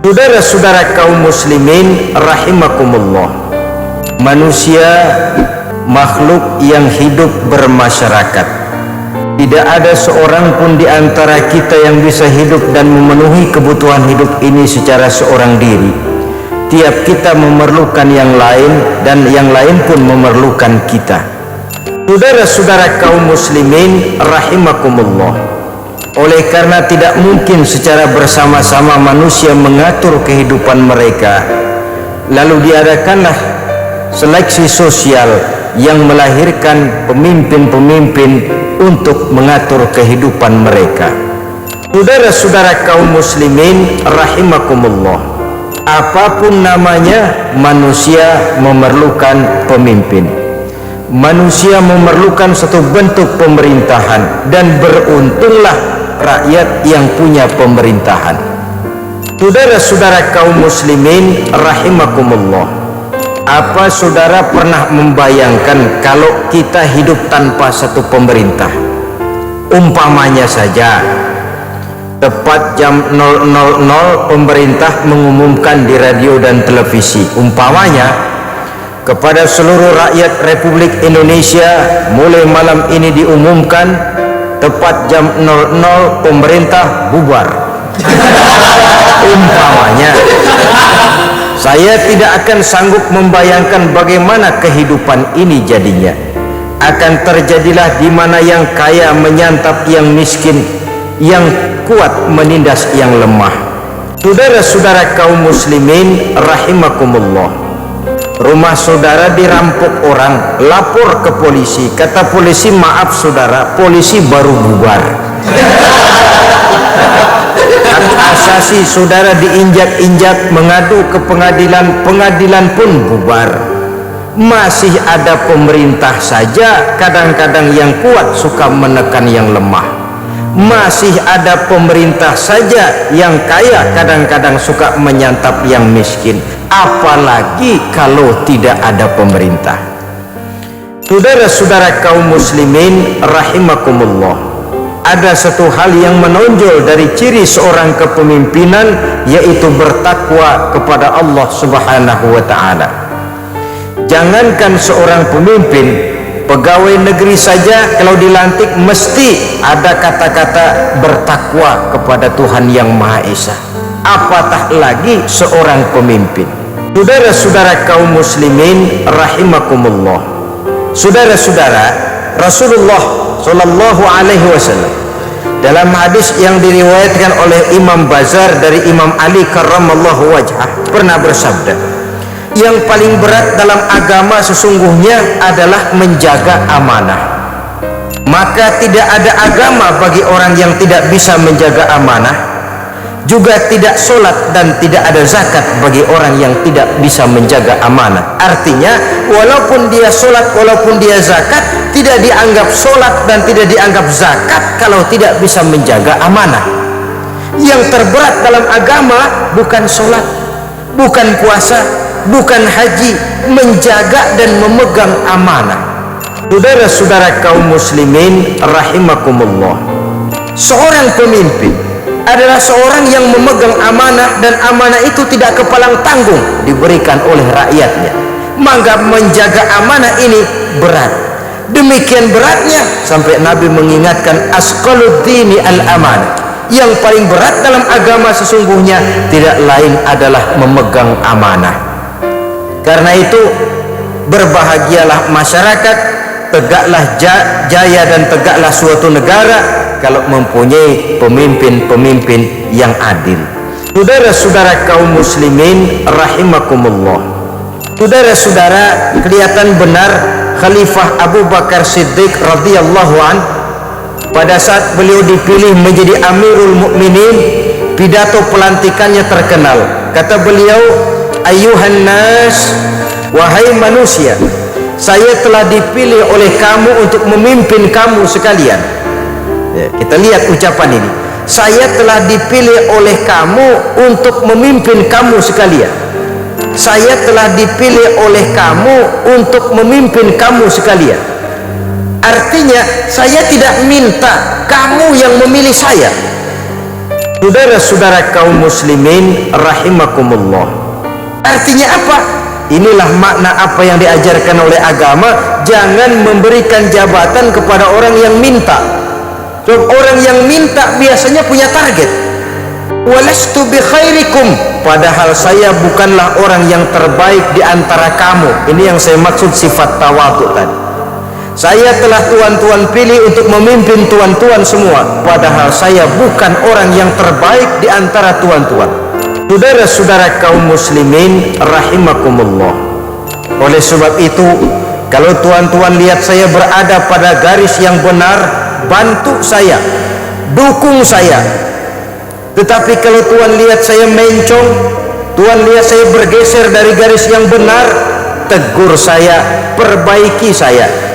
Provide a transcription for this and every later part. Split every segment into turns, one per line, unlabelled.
Saudara-saudara kaum muslimin rahimakumullah, manusia makhluk yang hidup bermasyarakat. Tidak ada seorang pun di antara kita yang bisa hidup dan memenuhi kebutuhan hidup ini secara seorang diri. Tiap kita memerlukan yang lain dan yang lain pun memerlukan kita. Saudara-saudara kaum muslimin rahimakumullah, oleh karena tidak mungkin secara bersama-sama manusia mengatur kehidupan mereka, lalu diadakanlah seleksi sosial yang melahirkan pemimpin-pemimpin untuk mengatur kehidupan mereka. Saudara-saudara kaum muslimin rahimakumullah, apapun namanya, manusia memerlukan pemimpin. Manusia memerlukan satu bentuk pemerintahan, dan beruntunglah rakyat yang punya pemerintahan. Saudara-saudara kaum muslimin rahimakumullah, apa saudara pernah membayangkan kalau kita hidup tanpa satu pemerintah? Umpamanya saja, tepat jam 000 pemerintah mengumumkan di radio dan televisi, umpamanya kepada seluruh rakyat Republik Indonesia, mulai malam ini diumumkan tepat jam 00 pemerintah bubar. Umpamanya, saya tidak akan sanggup membayangkan bagaimana kehidupan ini jadinya. Akan terjadilah di mana yang kaya menyantap yang miskin, yang kuat menindas yang lemah. Saudara-saudara kaum muslimin rahimakumullah, rumah saudara dirampok orang, lapor ke polisi, kata polisi, maaf saudara, polisi baru bubar. Hak asasi saudara diinjak-injak, mengadu ke pengadilan, pengadilan pun bubar. Masih ada pemerintah saja kadang-kadang yang kuat suka menekan yang lemah. Masih ada pemerintah saja yang kaya kadang-kadang suka menyantap yang miskin. Apalagi kalau tidak ada pemerintah. Saudara-saudara kaum muslimin rahimakumullah, ada satu hal yang menonjol dari ciri seorang kepemimpinan, yaitu bertakwa kepada Allah Subhanahu wa ta'ala. Jangankan seorang pemimpin, pegawai negeri saja kalau dilantik mesti ada kata-kata bertakwa kepada Tuhan Yang Maha Esa, apatah lagi seorang pemimpin. Saudara-saudara kaum muslimin rahimakumullah, saudara-saudara, Rasulullah Sallallahu Alaihi Wasallam dalam hadis yang diriwayatkan oleh Imam Bazar dari Imam Ali karramallahu wajhah pernah bersabda, yang paling berat dalam agama sesungguhnya adalah menjaga amanah. Maka tidak ada agama bagi orang yang tidak bisa menjaga amanah. Juga tidak sholat dan tidak ada zakat bagi orang yang tidak bisa menjaga amanah. Artinya, walaupun dia sholat, walaupun dia zakat, tidak dianggap sholat dan tidak dianggap zakat kalau tidak bisa menjaga amanah. Yang terberat dalam agama bukan sholat, bukan puasa, bukan haji, menjaga dan memegang amanah. Saudara-saudara kaum muslimin rahimakumullah, seorang pemimpin adalah seorang yang memegang amanah, dan amanah itu tidak kepalang tanggung diberikan oleh rakyatnya. Maka menjaga amanah ini berat. Demikian beratnya sampai Nabi mengingatkan, asqaluddini al-amanah, yang paling berat dalam agama sesungguhnya tidak lain adalah memegang amanah. Karena itu berbahagialah masyarakat, tegaklah jaya dan tegaklah suatu negara kalau mempunyai pemimpin-pemimpin yang adil. Saudara-saudara kaum muslimin rahimakumullah, saudara-saudara, kelihatan benar Khalifah Abu Bakar Siddiq radhiyallahu an, pada saat beliau dipilih menjadi Amirul Mukminin, pidato pelantikannya terkenal. Kata beliau, ayuhan nas, wahai manusia, saya telah dipilih oleh kamu untuk memimpin kamu sekalian. Ya, kita lihat ucapan ini, saya telah dipilih oleh kamu untuk memimpin kamu sekalian. Saya telah dipilih oleh kamu untuk memimpin kamu sekalian. Artinya, saya tidak minta kamu yang memilih saya. Saudara-saudara kaum muslimin rahimakumullah, artinya apa? Inilah makna apa yang diajarkan oleh agama. Jangan memberikan jabatan kepada orang yang minta. So, orang yang minta biasanya punya target. Walastu bi khairikum, padahal saya bukanlah orang yang terbaik di antara kamu. Ini yang saya maksud sifat tawadhu tadi. Saya telah tuan-tuan pilih untuk memimpin tuan-tuan semua, padahal saya bukan orang yang terbaik di antara tuan-tuan. Saudara-saudara kaum muslimin rahimakumullah, oleh sebab itu, kalau tuan-tuan lihat saya berada pada garis yang benar, bantu saya, dukung saya. Tetapi kalau tuan lihat saya mencong, tuan lihat saya bergeser dari garis yang benar, tegur saya, perbaiki saya.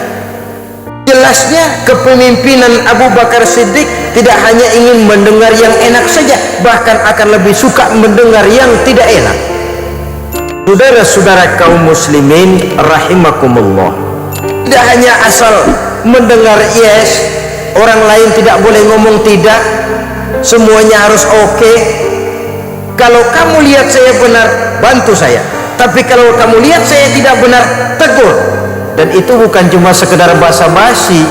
Jelasnya kepemimpinan Abu Bakar Siddiq tidak hanya ingin mendengar yang enak saja, bahkan akan lebih suka mendengar yang tidak enak. Saudara-saudara kaum muslimin rahimakumullah, tidak hanya asal mendengar yes, orang lain tidak boleh ngomong tidak, semuanya harus oke. Kalau kamu lihat saya benar, bantu saya. Tapi kalau kamu lihat saya tidak benar, tegur. Dan itu bukan cuma sekedar basa-basi.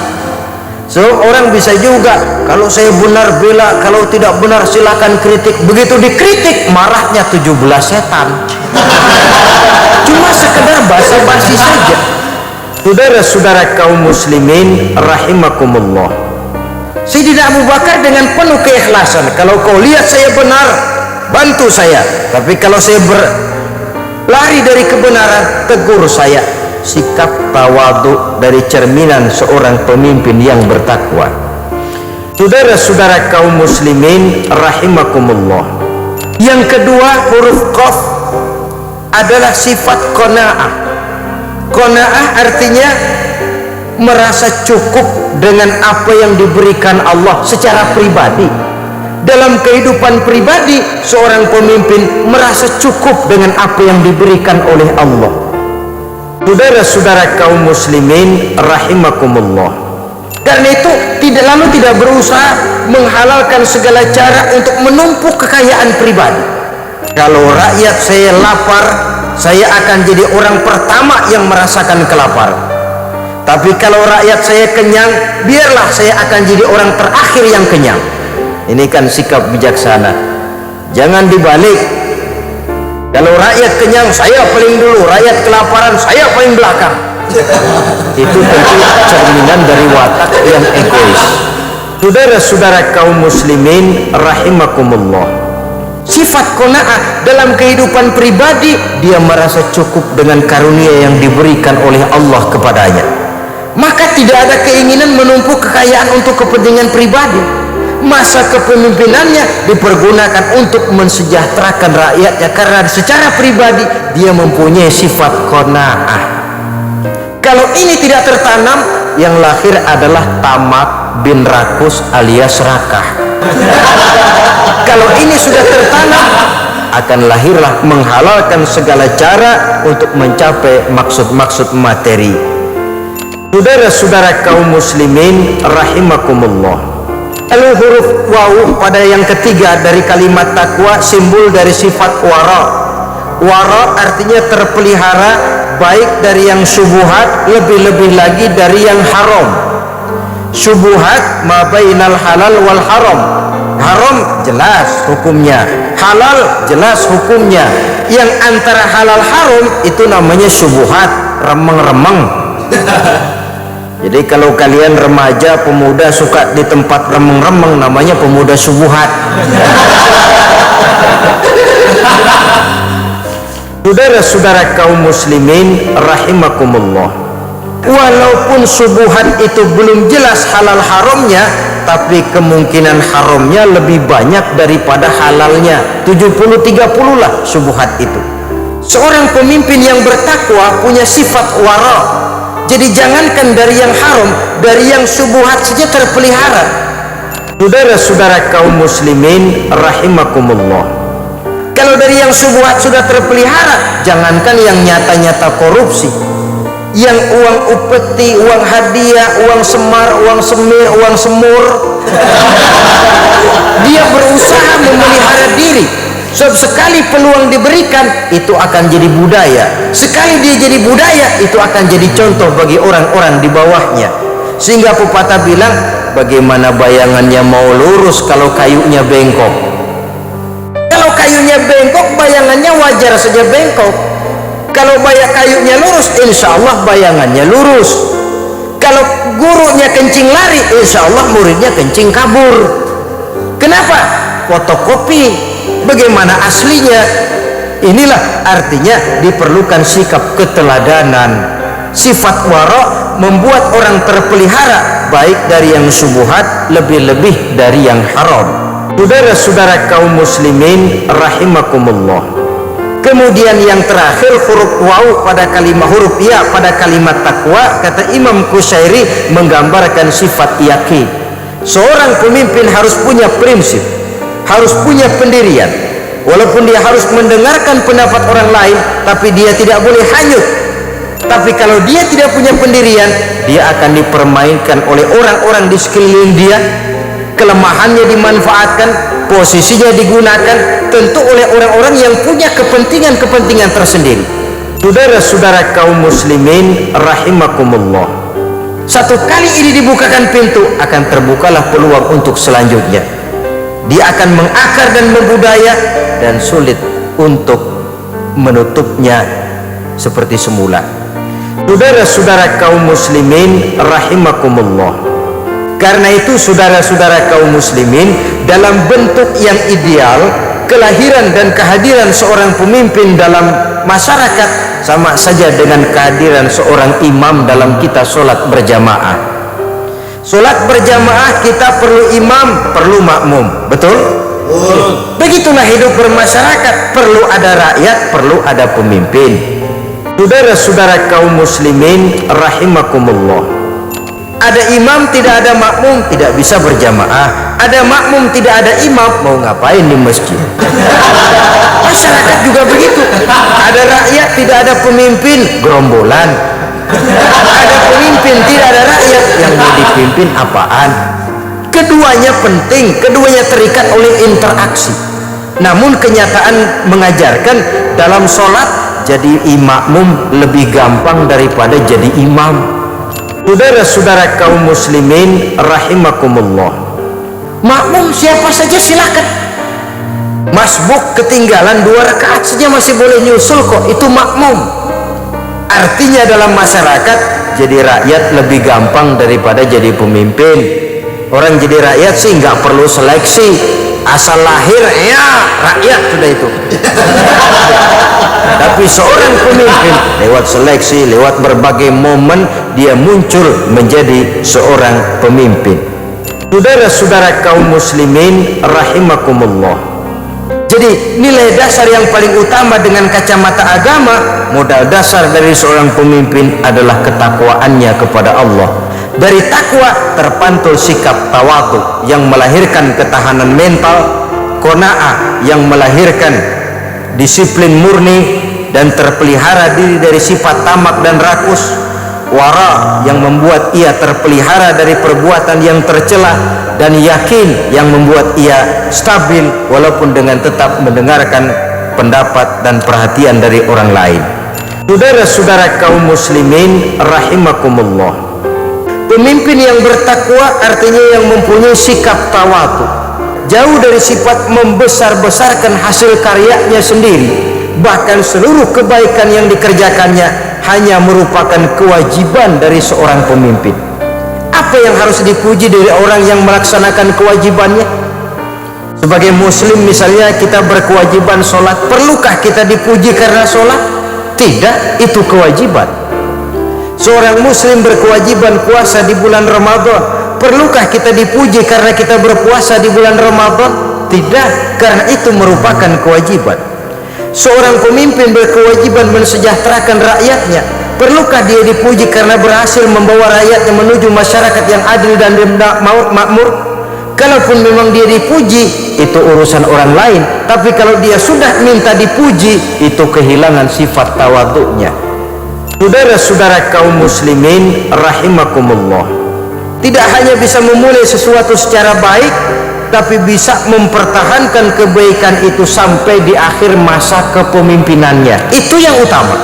So, orang bisa juga, kalau saya benar bela, kalau tidak benar silakan kritik. Begitu dikritik, marahnya 17 setan. Cuma sekedar basa-basi saja. Saudara-saudara kaum muslimin rahimakumullah, Sayyidina Abu Bakar dengan penuh keikhlasan, kalau kau lihat saya benar, bantu saya. Tapi kalau saya berlari dari kebenaran, tegur saya. Sikap tawadhu dari cerminan seorang pemimpin yang bertakwa. Saudara-saudara kaum muslimin rahimakumullah, yang kedua, huruf qaf adalah sifat qanaah. Qanaah artinya merasa cukup dengan apa yang diberikan Allah secara pribadi. Dalam kehidupan pribadi, seorang pemimpin merasa cukup dengan apa yang diberikan oleh Allah. Saudara-saudara kaum muslimin rahimakumullah, karena itu tidak berusaha menghalalkan segala cara untuk menumpuk kekayaan pribadi. Kalau rakyat saya lapar, saya akan jadi orang pertama yang merasakan kelaparan. Tapi kalau rakyat saya kenyang, biarlah saya akan jadi orang terakhir yang kenyang. Ini kan sikap bijaksana. Jangan dibalik. Kalau rakyat kenyang, saya paling dulu. Rakyat kelaparan, saya paling belakang. Itu tentu cerminan dari watak yang egois. Saudara-saudara kaum muslimin rahimakumullah, sifat qanaah dalam kehidupan pribadi, dia merasa cukup dengan karunia yang diberikan oleh Allah kepadanya. Maka tidak ada keinginan menumpuk kekayaan untuk kepentingan pribadi. Masa kepemimpinannya dipergunakan untuk mensejahterakan rakyatnya, karena secara pribadi dia mempunyai sifat qanaah. Kalau ini tidak tertanam, yang lahir adalah tamak bin rakus alias rakah. Kalau ini sudah tertanam, akan lahirlah menghalalkan segala cara untuk mencapai maksud-maksud materi. Saudara-saudara kaum muslimin rahimakumullah, lalu huruf waw pada yang ketiga dari kalimat takwa, simbol dari sifat wara. Wara artinya terpelihara, baik dari yang syubhat, lebih-lebih lagi dari yang haram. Syubhat ma bainal halal wal haram. Haram jelas hukumnya, halal jelas hukumnya. Yang antara halal haram itu namanya syubhat, remeng-remeng. Jadi kalau kalian remaja, pemuda suka di tempat remeng-remeng, namanya pemuda syubhat. Saudara-saudara kaum muslimin rahimakumullah, walaupun syubhat itu belum jelas halal haramnya, tapi kemungkinan haramnya lebih banyak daripada halalnya. 70-30 lah syubhat itu. Seorang pemimpin yang bertakwa punya sifat wara. Jadi jangankan dari yang haram, dari yang syubhat saja terpelihara. Saudara-saudara kaum muslimin rahimakumullah, kalau dari yang syubhat sudah terpelihara, jangankan yang nyata-nyata korupsi, yang uang upeti, uang hadiah, uang semar, uang semir, uang semur, dia berusaha Sebab sekali peluang diberikan, itu akan jadi budaya. Sekali dia jadi budaya, itu akan jadi contoh bagi orang-orang di bawahnya. Sehingga pepatah bilang, bagaimana bayangannya mau lurus kalau kayunya bengkok? Kalau kayunya bengkok, bayangannya wajar saja bengkok. Kalau kayunya lurus, insya Allah bayangannya lurus. Kalau gurunya kencing lari, insya Allah muridnya kencing kabur. Kenapa? Fotokopi. Bagaimana aslinya? Inilah artinya diperlukan sikap keteladanan. Sifat wara membuat orang terpelihara, baik dari yang subuhat, lebih-lebih dari yang haram. Saudara-saudara kaum muslimin rahimakumullah. Kemudian yang terakhir, huruf waw pada kalimat, huruf ya pada kalimat takwa, kata Imam Qushairi, menggambarkan sifat yakin. Seorang pemimpin harus punya prinsip, harus punya pendirian. Walaupun dia harus mendengarkan pendapat orang lain, tapi dia tidak boleh hanyut. Tapi kalau dia tidak punya pendirian, dia akan dipermainkan oleh orang-orang di sekeliling dia. Kelemahannya dimanfaatkan, posisinya digunakan, tentu oleh orang-orang yang punya kepentingan-kepentingan tersendiri. Saudara-saudara kaum muslimin rahimakumullah, satu kali ini dibukakan pintu, akan terbukalah peluang untuk selanjutnya. Dia akan mengakar dan membudaya, dan sulit untuk menutupnya seperti semula. Saudara-saudara kaum muslimin rahimakumullah, karena itu saudara-saudara kaum muslimin, dalam bentuk yang ideal, kelahiran dan kehadiran seorang pemimpin dalam masyarakat sama saja dengan kehadiran seorang imam dalam kita sholat berjamaah. Sholat berjamaah kita perlu imam, perlu makmum, betul? Begitulah hidup bermasyarakat, perlu ada rakyat, perlu ada pemimpin. Saudara-saudara kaum muslimin rahimakumullah, ada imam tidak ada makmum, tidak bisa berjamaah. Ada makmum tidak ada imam, mau ngapain di masjid? Masyarakat juga begitu. Ada rakyat tidak ada pemimpin, gerombolan. Ada pemimpin tidak ada rakyat, yang mau dipimpin apaan? Keduanya penting, keduanya terikat oleh interaksi. Namun kenyataan mengajarkan dalam sholat, jadi makmum lebih gampang daripada jadi imam. Saudara-saudara kaum muslimin rahimakumullah, makmum siapa saja silakan. Masbuk ketinggalan 2 rakaat saja masih boleh nyusul kok, itu makmum. Artinya dalam masyarakat, jadi rakyat lebih gampang daripada jadi pemimpin. Orang jadi rakyat sih nggak perlu seleksi, asal lahir ya rakyat sudah itu. Tapi seorang pemimpin lewat seleksi, lewat berbagai momen, dia muncul menjadi seorang pemimpin. Saudara-saudara kaum muslimin rahimakumullah, jadi nilai dasar yang paling utama dengan kacamata agama, modal dasar dari seorang pemimpin adalah ketakwaannya kepada Allah. Dari takwa terpantul sikap tawadhu yang melahirkan ketahanan mental, qanaah yang melahirkan disiplin murni dan terpelihara diri dari sifat tamak dan rakus, wara yang membuat ia terpelihara dari perbuatan yang tercela, dan yakin yang membuat ia stabil walaupun dengan tetap mendengarkan pendapat dan perhatian dari orang lain. Saudara-saudara kaum muslimin rahimakumullah, pemimpin yang bertakwa artinya yang mempunyai sikap tawadhu, jauh dari sifat membesar-besarkan hasil karyanya sendiri. Bahkan seluruh kebaikan yang dikerjakannya hanya merupakan kewajiban dari seorang pemimpin. Apa yang harus dipuji dari orang yang melaksanakan kewajibannya? Sebagai muslim misalnya, kita berkewajiban sholat, perlukah kita dipuji karena sholat? Tidak, itu kewajiban. Seorang muslim berkewajiban puasa di bulan Ramadan, perlukah kita dipuji karena kita berpuasa di bulan Ramadan? Tidak, karena itu merupakan kewajiban. Seorang pemimpin berkewajiban mensejahterakan rakyatnya, perlukah dia dipuji karena berhasil membawa rakyatnya menuju masyarakat yang adil dan makmur? Kalaupun memang dia dipuji, itu urusan orang lain, tapi kalau dia sudah minta dipuji, itu kehilangan sifat tawadhu'nya. Saudara-saudara kaum muslimin rahimakumullah, tidak hanya bisa memulai sesuatu secara baik, tapi bisa mempertahankan kebaikan itu sampai di akhir masa kepemimpinannya. Itu yang utama.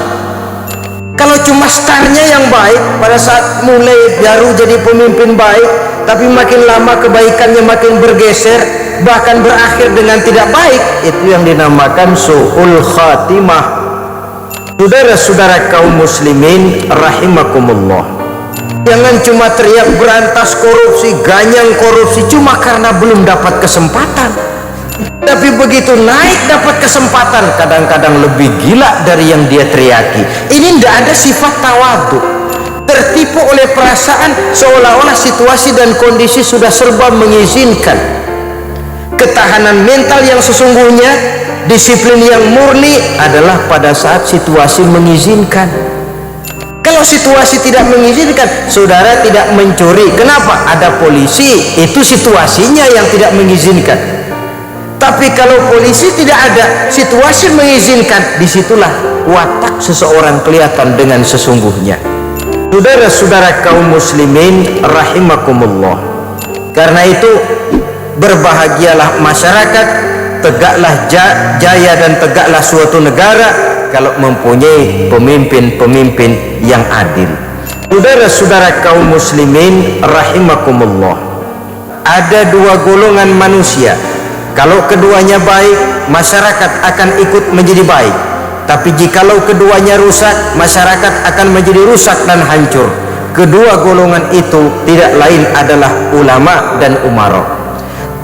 Kalau cuma startnya yang baik, pada saat mulai baru jadi pemimpin baik, tapi makin lama kebaikannya makin bergeser, bahkan berakhir dengan tidak baik, itu yang dinamakan su'ul khatimah. Saudara-saudara kaum muslimin rahimakumullah, jangan cuma teriak berantas korupsi, ganyang korupsi cuma karena belum dapat kesempatan. Tapi begitu naik dapat kesempatan, kadang-kadang lebih gila dari yang dia teriaki. Ini tidak ada sifat tawadhu, tertipu oleh perasaan seolah-olah situasi dan kondisi sudah serba mengizinkan. Ketahanan mental yang sesungguhnya, disiplin yang murni adalah pada saat situasi mengizinkan. Kalau situasi tidak mengizinkan, saudara tidak mencuri. Kenapa? Ada polisi, itu situasinya yang tidak mengizinkan. Tapi kalau polisi tidak ada, situasi mengizinkan, disitulah watak seseorang kelihatan dengan sesungguhnya. Saudara-saudara kaum muslimin rahimakumullah, karena itu berbahagialah masyarakat, tegaklah jaya dan tegaklah suatu negara kalau mempunyai pemimpin-pemimpin yang adil. Saudara-saudara kaum muslimin rahimakumullah, ada dua golongan manusia. Kalau keduanya baik, masyarakat akan ikut menjadi baik. Tapi jikalau keduanya rusak, masyarakat akan menjadi rusak dan hancur. Kedua golongan itu tidak lain adalah ulama dan umara.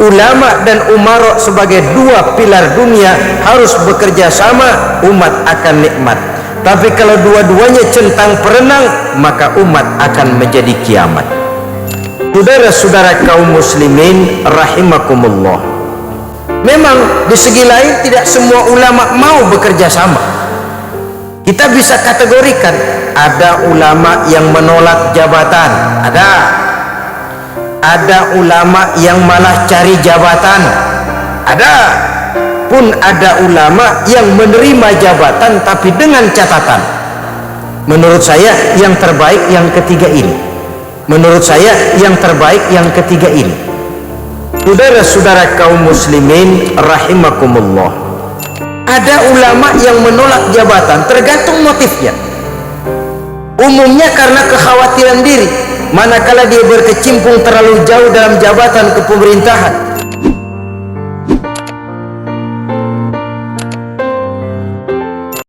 Ulama dan umara sebagai dua pilar dunia harus bekerja sama, umat akan nikmat. Tapi kalau dua-duanya centang perenang, maka umat akan menjadi kiamat. Saudara-saudara kaum muslimin rahimakumullah, memang di segi lain tidak semua ulama mau bekerja sama. Kita bisa kategorikan, ada ulama yang menolak jabatan, ada ulama yang malah cari jabatan, pun ada ulama yang menerima jabatan tapi dengan catatan. Menurut saya yang terbaik yang ketiga ini. Menurut saya yang terbaik yang ketiga ini. Saudara-saudara kaum muslimin rahimakumullah, ada ulama yang menolak jabatan tergantung motifnya. Umumnya karena kekhawatiran diri, manakala dia berkecimpung terlalu jauh dalam jabatan kepemerintahan,